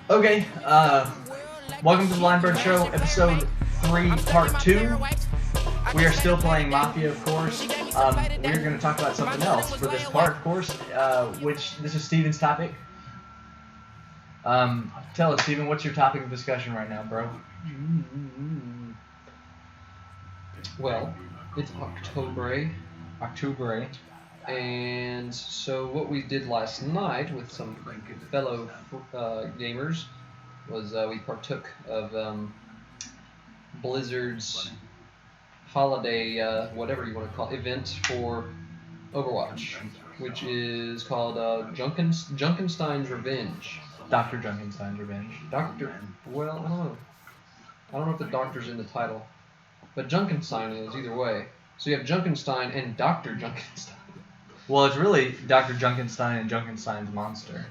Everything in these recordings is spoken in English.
Okay, welcome to the Linebird Show, episode 3, part 2. We are still playing Mafia, of course. We're going to talk about something else for this part, of course, which this is Steven's topic. Tell us, Steven, what's your topic of discussion right now, bro? Well, it's October, October. and so what we did last night with some fellow gamers was we partook of Blizzard's holiday, whatever you want to call it, event for Overwatch, which is called Junkenstein's Revenge. Dr. Junkenstein's Revenge. Well, I don't know. I don't know if the doctor's in the title, but Junkenstein is either way. So you have Junkenstein and Dr. Junkenstein. Well, it's really Dr. Junkenstein and Junkenstein's monster.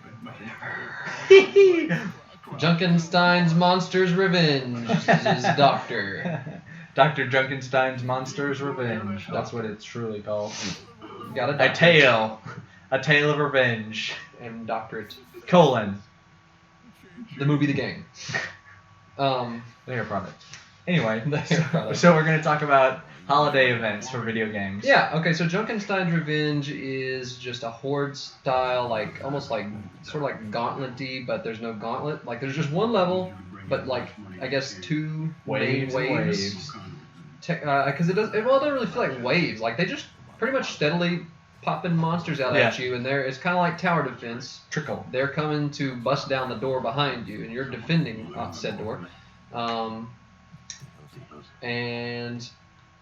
Junkenstein's Monster's Revenge is Doctor. Dr. Junkenstein's Monster's Revenge. That's what it's truly called. Got a tale. A tale of revenge. And doctorate. Colon. The movie, the game. Their product. Anyway, Their product. So we're going to talk about holiday events for video games. Yeah, okay, so Junkenstein's Revenge is just a horde style, like, almost like, sort of like gauntlet-y, but there's no gauntlet. Like, there's just one level, but like, I guess two main waves. Because it doesn't really feel like waves. Like, they just pretty much steadily popping monsters out at you, and it's kind of like tower defense. Trickle. They're coming to bust down the door behind you, and you're defending said door. And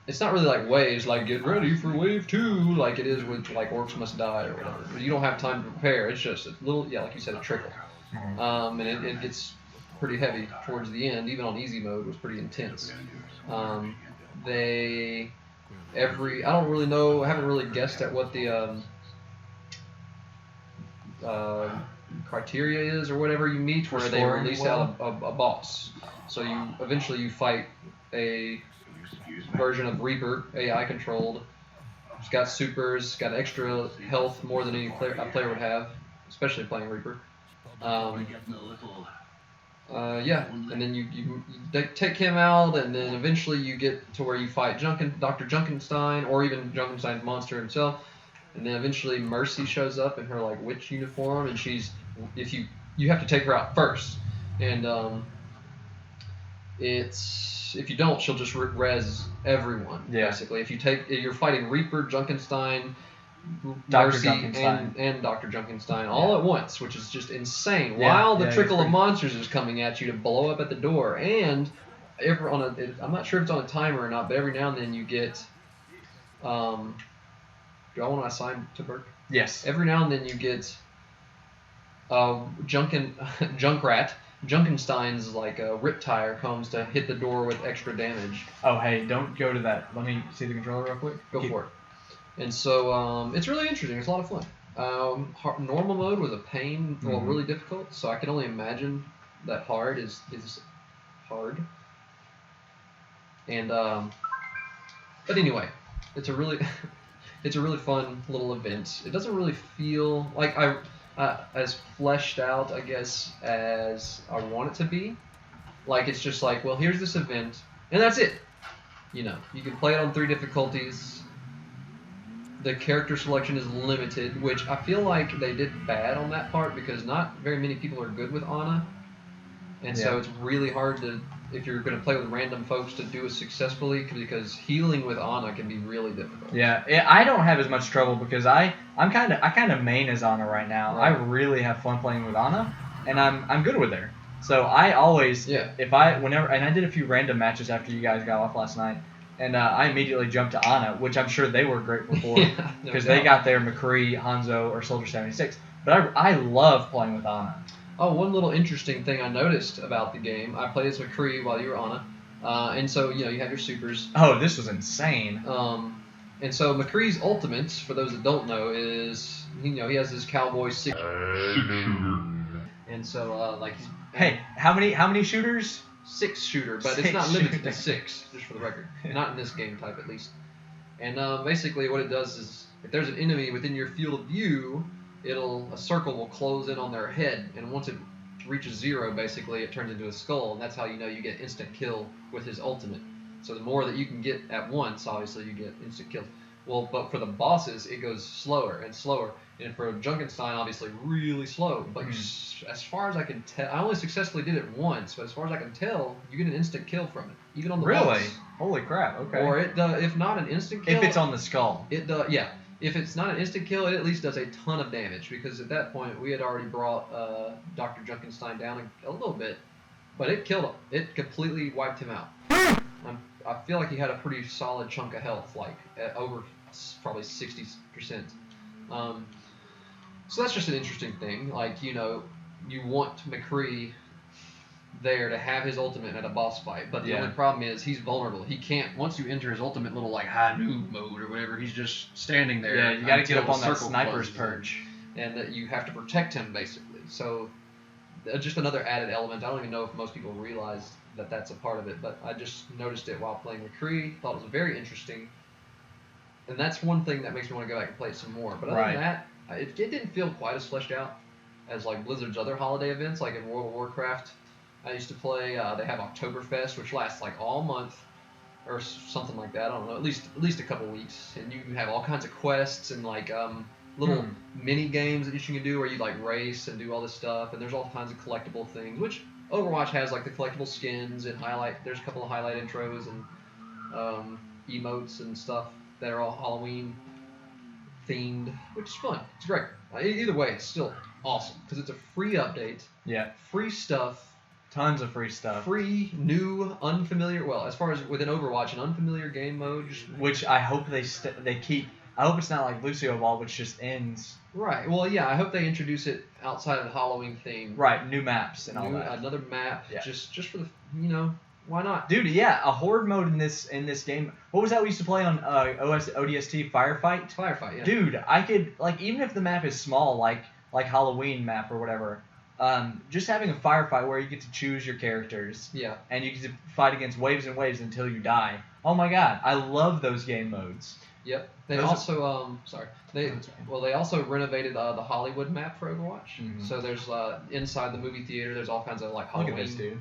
it's not really like waves, like get ready for wave 2, like it is with like Orcs Must Die or whatever. You don't have time to prepare. It's just a little, like you said, a trickle. And it gets pretty heavy towards the end. Even on easy mode, it was pretty intense. I don't really know. I haven't really guessed at what the criteria is or whatever you meet where they release out a boss. So you eventually fight a version of Reaper, AI controlled. It's got supers, got extra health more than a player would have, especially playing Reaper. And then you take him out, and then eventually you get to where you fight Dr. Junkenstein, or even Junkenstein's monster himself, and then eventually Mercy shows up in her like witch uniform, and you have to take her out first, and if you don't, she'll just res everyone basically. If you're fighting Reaper, Junkenstein, Mercy, and Dr. Junkenstein all at once, which is just insane. While the trickle of monsters is coming at you to blow up at the door, and I'm not sure if it's on a timer or not, but every now and then you get. Do I want to assign to Burke? Yes. Every now and then you get. Junkrat. Junkenstein's like a Riptire comes to hit the door with extra damage. Oh hey, don't go to that. Let me see the controller real quick. Go for it. And so it's really interesting. It's a lot of fun. Normal mode was a pain, really difficult. So I can only imagine that hard is hard. And but anyway, it's a really fun little event. It doesn't really feel like as fleshed out, I guess, as I want it to be. Like, it's just like, well, here's this event, and that's it. You can play it on 3 difficulties. The character selection is limited, which I feel like they did bad on that part, because not very many people are good with Ana. And so it's really hard if you're going to play with random folks, to do it successfully, because healing with Ana can be really difficult. Yeah, I don't have as much trouble because I kind of main as Ana right now. Right. I really have fun playing with Ana, and I'm good with her. So I always I did a few random matches after you guys got off last night, and I immediately jumped to Ana, which I'm sure they were grateful for because they got their McCree, Hanzo, or Soldier 76. But I love playing with Ana. Oh, one little interesting thing I noticed about the game. I played as McCree while you were Ana, and so you have your supers. Oh, this was insane. And so McCree's ultimate, for those that don't know, is he has this cowboy 6 shooter, and so how many shooters? 6 shooter, but it's not limited to 6, just for the record. Not in this game type, at least. And basically, what it does is, if there's an enemy within your field of view, a circle will close in on their head, and once it reaches 0, basically, it turns into a skull, and that's how you know you get instant kill with his ultimate. So the more that you can get at once, obviously, you get instant kills. Well, but for the bosses, it goes slower and slower. And for Junkenstein, obviously, really slow. But as far as I can tell, I only successfully did it once, but as far as I can tell, you get an instant kill from it, even on the boss. Really? Holy crap! Okay. Or it does, if not an instant kill. If it's on the skull. It does, yeah. If it's not an instant kill, it at least does a ton of damage, because at that point we had already brought Dr. Junkenstein down a little bit, but it killed him. It completely wiped him out. I feel like he had a pretty solid chunk of health, like over probably 60%. So that's just an interesting thing. Like, you know, you want McCree there to have his ultimate at a boss fight, but the only problem is he's vulnerable. He can't, once you enter his ultimate little like high noob mode or whatever, he's just standing there. Yeah, you got to get up on that sniper's perch, and that you have to protect him basically. So just another added element. I don't even know if most people realize that that's a part of it, but I just noticed it while playing McCree. Thought it was very interesting, and that's one thing that makes me want to go back and play it some more. But other than that, it didn't feel quite as fleshed out as like Blizzard's other holiday events, like in World of Warcraft. I used to play. They have Oktoberfest, which lasts like all month or something like that. I don't know, at least a couple weeks, and you have all kinds of quests and like little mini games that you can do where you like race and do all this stuff. And there's all kinds of collectible things, which Overwatch has, like the collectible skins and highlight. There's a couple of highlight intros and emotes and stuff that are all Halloween themed, which is fun. It's great. Either way, it's still awesome because it's a free update. Yeah. Free stuff. Tons of free stuff. Free, new, unfamiliar. Well, as far as within Overwatch, an unfamiliar game mode. Which I hope they keep. I hope it's not like Lucio Ball, which just ends. Right. Well, yeah. I hope they introduce it outside of the Halloween theme. Right. New maps and all that. Another map. Yeah. Just for the, you know, why not? Dude, yeah, a horde mode in this game. What was that we used to play on ODST? Firefight. Firefight. Yeah. Dude, I could like even if the map is small, like Halloween map or whatever. Just having a firefight where you get to choose your characters. Yeah. And you get to fight against waves and waves until you die. Oh my god, I love those game modes. Yep. They also they also renovated the Hollywood map for Overwatch. Mm-hmm. So there's inside the movie theater, there's all kinds of like Halloween. Look at this dude.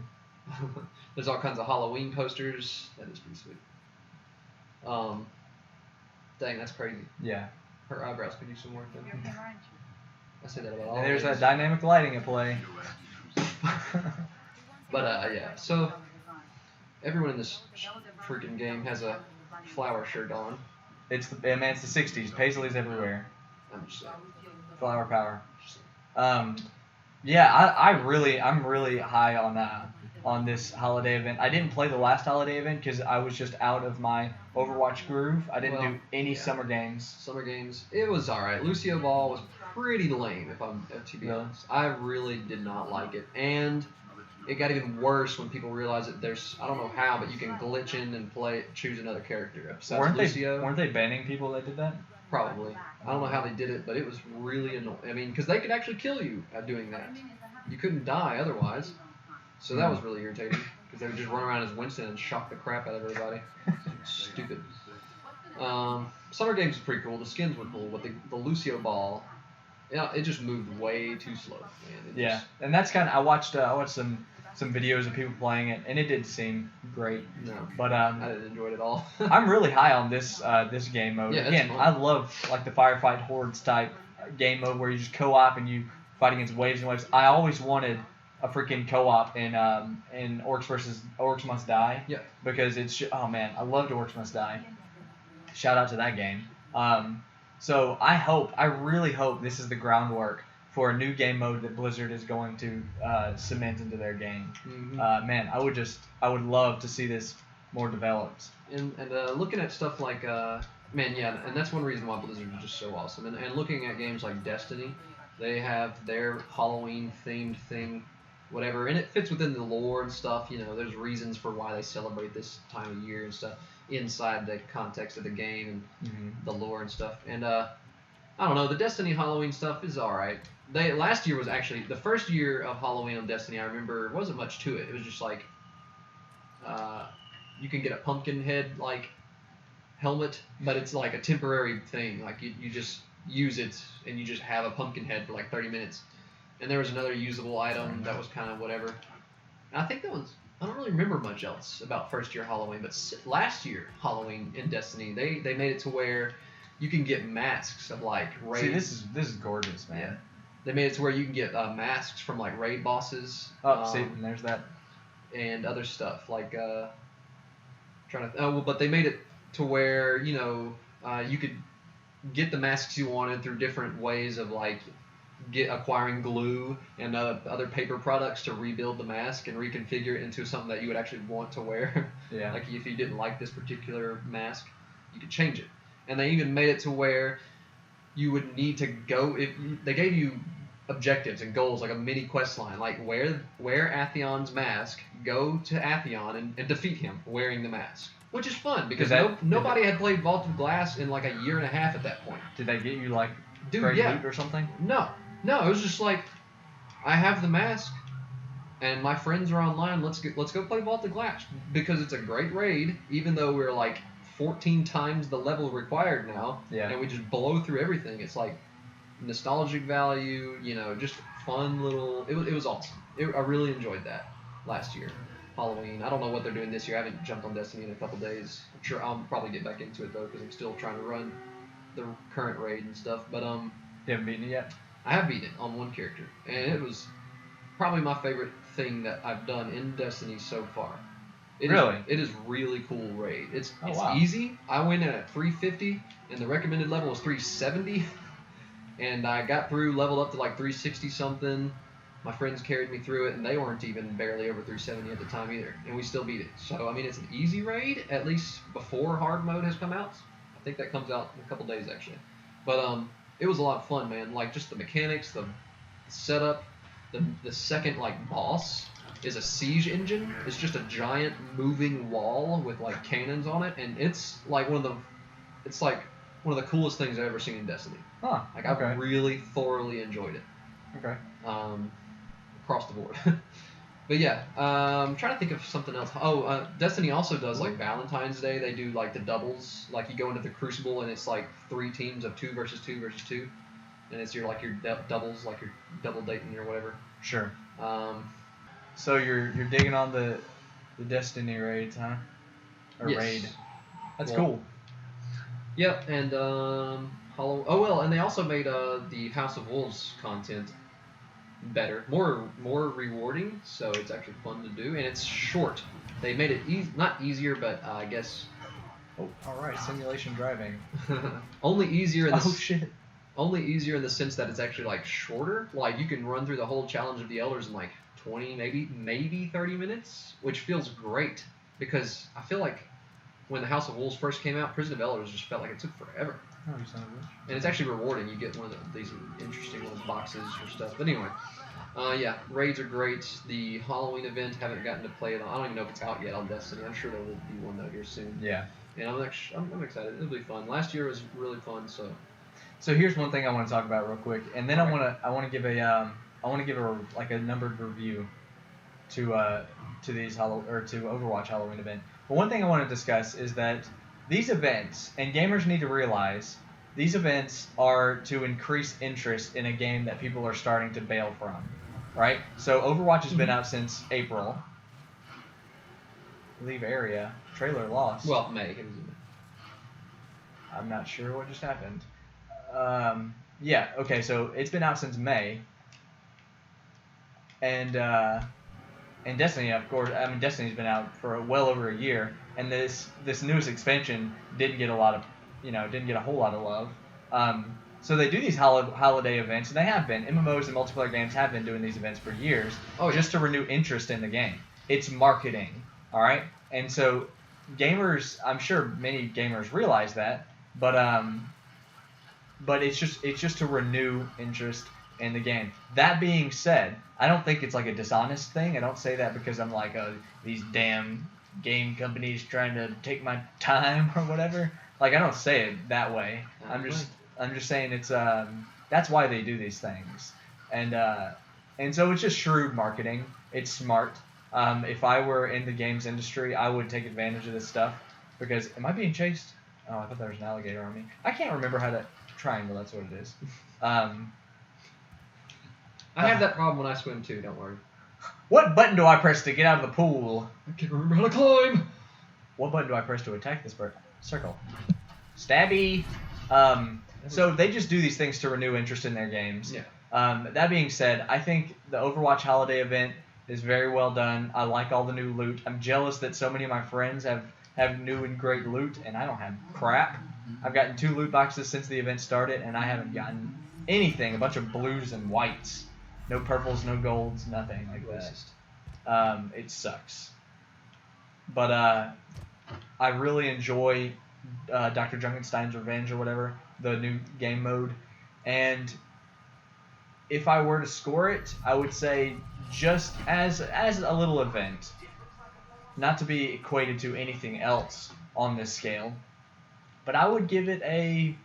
There's all kinds of Halloween posters. That is pretty sweet. Dang, that's crazy. Yeah. Her eyebrows could use some work then. I say that about all. And there's that dynamic lighting at play. But yeah, so everyone in this freaking game has a flower shirt on. It's the 60s. Paisleys everywhere. I'm just saying. Flower power. Yeah, I'm really high on this holiday event. I didn't play the last holiday event because I was just out of my Overwatch groove. I didn't do any summer games. Summer games, it was alright. Lucio Ball was pretty lame, if I'm to be honest. I really did not like it, and it got even worse when people realized that there's, I don't know how, but you can glitch in and choose another character. Weren't they banning people that did that? Probably. I don't know how they did it, but it was really annoying. I mean, because they could actually kill you doing that. You couldn't die otherwise. So that was really irritating, because they would just run around as Winston and shock the crap out of everybody. Stupid. Summer games is pretty cool. The skins were cool, but the Lucio Ball, it just moved way too slow, man. And that's kind of, I watched some videos of people playing it, and it did seem great. No, but I didn't enjoy it at all. I'm really high on this game mode. Yeah, again, I love like the firefight hordes type game mode where you just co-op and you fight against waves and waves. I always wanted a freaking co-op in Orcs Must Die. Yeah. Because it's oh man, I loved Orcs Must Die. Shout out to that game. So I really hope this is the groundwork for a new game mode that Blizzard is going to cement into their game. Mm-hmm. Man, I would love to see this more developed. And looking at stuff like and that's one reason why Blizzard is just so awesome. And looking at games like Destiny, they have their Halloween themed thing, whatever, and it fits within the lore and stuff. You know, there's reasons for why they celebrate this time of year and stuff inside the context of the game and the lore and stuff. And I don't know, the Destiny Halloween stuff is alright. Last year was actually the first year of Halloween on Destiny. I remember it wasn't much to it. It was just like you can get a pumpkin head like helmet, but it's like a temporary thing. Like you just use it and you just have a pumpkin head for like 30 minutes. And there was another usable item that was kind of whatever. And I think that was. I don't really remember much else about first year Halloween, but last year Halloween in Destiny, they made it to where you can get masks of like raid. See, this is gorgeous, man. Yeah. They made it to where you can get masks from like raid bosses. See, and there's that. And other stuff like but they made it to where you could get the masks you wanted through different ways of like acquiring glue and other paper products to rebuild the mask and reconfigure it into something that you would actually want to wear. Yeah. Like if you didn't like this particular mask, you could change it. And they even made it to where you would need to go they gave you objectives and goals, like a mini quest line, like wear Atheon's mask, go to Atheon and defeat him wearing the mask, which is fun because nobody had played Vault of Glass in like a year and a half at that point. Did they get you like great loot or something? No, it was just like, I have the mask and my friends are online. Let's go play Vault of Glass because it's a great raid, even though we're like 14 times the level required now, and we just blow through everything. It's like nostalgic value, just fun little. It was awesome. I really enjoyed that last year, Halloween. I don't know what they're doing this year. I haven't jumped on Destiny in a couple days. I'm sure I'll probably get back into it though because I'm still trying to run the current raid and stuff. But you haven't beaten it yet? I have beaten it on one character, and it was probably my favorite thing that I've done in Destiny so far. It is really cool raid. It's easy. I went in at 350, and the recommended level was 370. And I got through, leveled up to like 360 something. My friends carried me through it, and they weren't even barely over 370 at the time either. And we still beat it. So, I mean, it's an easy raid, at least before hard mode has come out. I think that comes out in a couple days, actually. But it was a lot of fun, man. Like, just the mechanics, the setup. The second, like, boss is a siege engine. It's just a giant moving wall with, like, cannons on it. And it's, like, one of the coolest things I've ever seen in Destiny. Huh. Like, I really thoroughly enjoyed it. Okay. Across the board. But yeah, I'm trying to think of something else. Destiny also does, like, Valentine's Day. They do, like, the doubles. Like, you go into the Crucible, and it's, like, 3 teams of 2 versus 2 versus 2. And it's your doubles, like, your double dating or whatever. Sure. So you're digging on the Destiny raids, huh? Or yes. raid. That's cool. Yep, and and they also made the House of Wolves content better, more rewarding, so it's actually fun to do, and it's short. They made it not easier, but I guess. Oh, all right, simulation driving. Only easier. Shit. Only easier in the sense that it's actually like shorter. Like you can run through the whole Challenge of the Elders in like 20, maybe 30 minutes, which feels great because I feel like when the House of Wolves first came out, Prison of Elders just felt like it took forever. Oh, you son of a bitch. And it's actually rewarding. You get one of these interesting little boxes or stuff. But anyway, raids are great. The Halloween event, haven't gotten to play it. I don't even know if it's out yet on Destiny. I'm sure there will be one though here soon. Yeah. And I'm excited. It'll be fun. Last year was really fun. So here's one thing I want to talk about real quick, and then I want to give a numbered review to these to Overwatch Halloween event. But one thing I want to discuss is that these events, and gamers need to realize, these events are to increase interest in a game that people are starting to bail from, right? So Overwatch has been out since April. Leave area. Trailer lost. Well, May. I'm not sure what just happened. Okay, so it's been out since May. And Destiny, of course, Destiny's been out for well over a year, and this newest expansion didn't get a whole lot of love. So they do these holiday events, and they have been. MMOs and multiplayer games have been doing these events for years, just to renew interest in the game. It's marketing, all right? And so gamers, I'm sure many gamers realize that, but it's just to renew interest in the game. That being said, I don't think it's like a dishonest thing. I don't say that because I'm like, these damn game companies trying to take my time or whatever. Like, I don't say it that way. I'm just saying it's that's why they do these things. And so it's just shrewd marketing. It's smart. If I were in the games industry, I would take advantage of this stuff because am I being chased? Oh, I thought there was an alligator on me. I can't remember how to triangle. That's what it is. I have that problem when I swim too. Don't worry. What button do I press to get out of the pool? I can't remember how to climb. What button do I press to attack this circle? Stabby. So they just do these things to renew interest in their games. Yeah. That being said, I think the Overwatch holiday event is very well done. I like all the new loot. I'm jealous that so many of my friends have new and great loot, and I don't have crap. I've gotten 2 loot boxes since the event started, and I haven't gotten anything. A bunch of blues and whites. No purples, no golds, nothing like that. It sucks. But I really enjoy Dr. Junkenstein's Revenge or whatever, the new game mode. And if I were to score it, I would say just as a little event, not to be equated to anything else on this scale, but I would give it an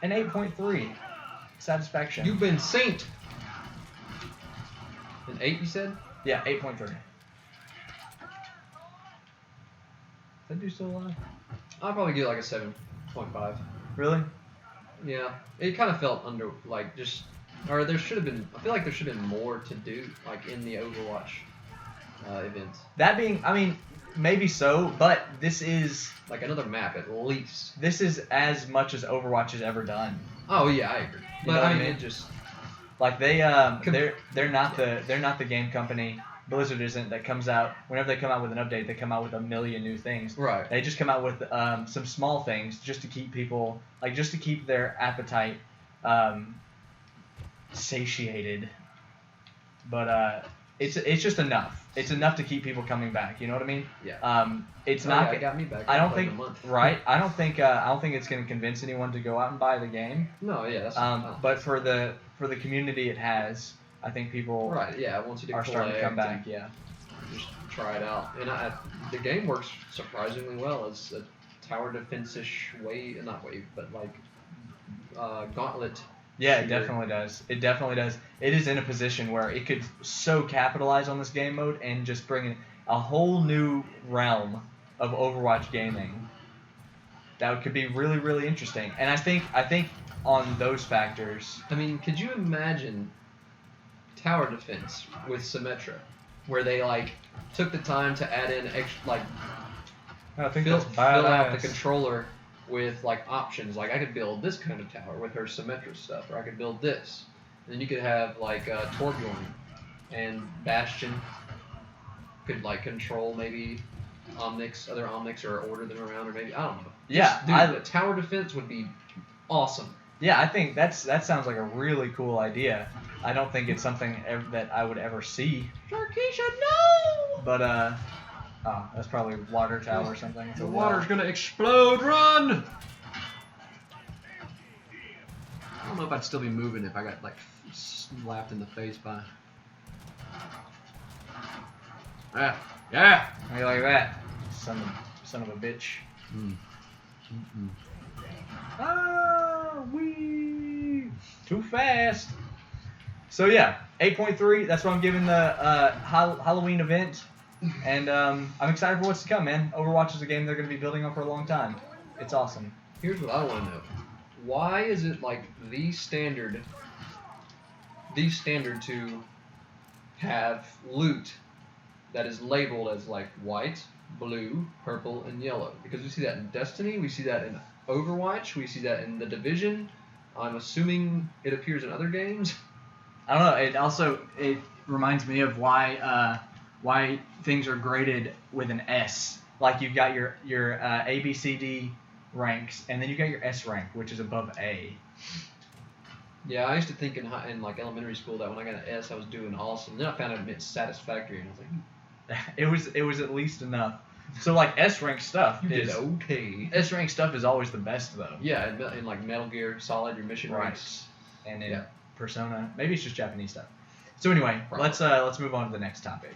8.3 satisfaction. You've been saint. An 8, you said? Yeah, 8.3. Is that dude still alive? I'll probably give it like a 7.5. Really? Yeah, it kind of felt under or there should have been. I feel like there should have been more to do like in the Overwatch event. That being, I mean, maybe so, but this is like another map at least. This is as much as Overwatch has ever done. Oh yeah, I agree. But I mean, it just like they're not the game company. Blizzard isn't, that comes out whenever they come out with an update. They come out with a million new things. Right. They just come out with some small things just to keep people just to keep their appetite satiated. But it's just enough. It's enough to keep people coming back. You know what I mean? Yeah. It's not. It got me back. I don't think. Right. I don't think it's going to convince anyone to go out and buy the game. No. Yeah. That's. But for the community it has, I think people. Right. Yeah. Once you are starting to come back. Yeah. Just try it out, and the game works surprisingly well. It's a tower defense-ish wave, not wave, but like gauntlet. Yeah, it definitely does. It definitely does. It is in a position where it could so capitalize on this game mode and just bring in a whole new realm of Overwatch gaming. That could be really, really interesting. And I think on those factors. I mean, could you imagine tower defense with Symmetra, where they took the time to add in extra fill out the controller with options. I could build this kind of tower with her Symmetra stuff, or I could build this. And then you could have Torbjorn and Bastion could control maybe other Omnics, or order them around, or maybe I don't know. Yeah, the tower defense would be awesome. Yeah, I think that sounds like a really cool idea. I don't think it's something that I would ever see. Sharkeisha, no! But that's probably water tower or something. The water's gonna explode! Run! I don't know if I'd still be moving if I got slapped in the face by. Yeah. How you like that, son of a bitch? Wee! Too fast. So yeah, 8.3. That's what I'm giving the Halloween event, and I'm excited for what's to come, man. Overwatch is a game they're going to be building on for a long time. It's awesome. Here's what I want to know: why is it the standard to have loot that is labeled as white, blue, purple, and yellow? Because we see that in Destiny, we see that in Overwatch, we see that in The Division. I'm assuming it appears in other games. I don't know. It reminds me of why things are graded with an S. Like you've got your A, B, C, D ranks, and then you got your S rank, which is above A. Yeah, I used to think in elementary school that when I got an S, I was doing awesome. Then I found out it meant satisfactory, and I was like, it was at least enough. So S rank stuff is okay. S rank stuff is always the best though. Yeah, in Metal Gear Solid, your mission ranks, and in Persona, maybe it's just Japanese stuff. So anyway, let's move on to the next topic.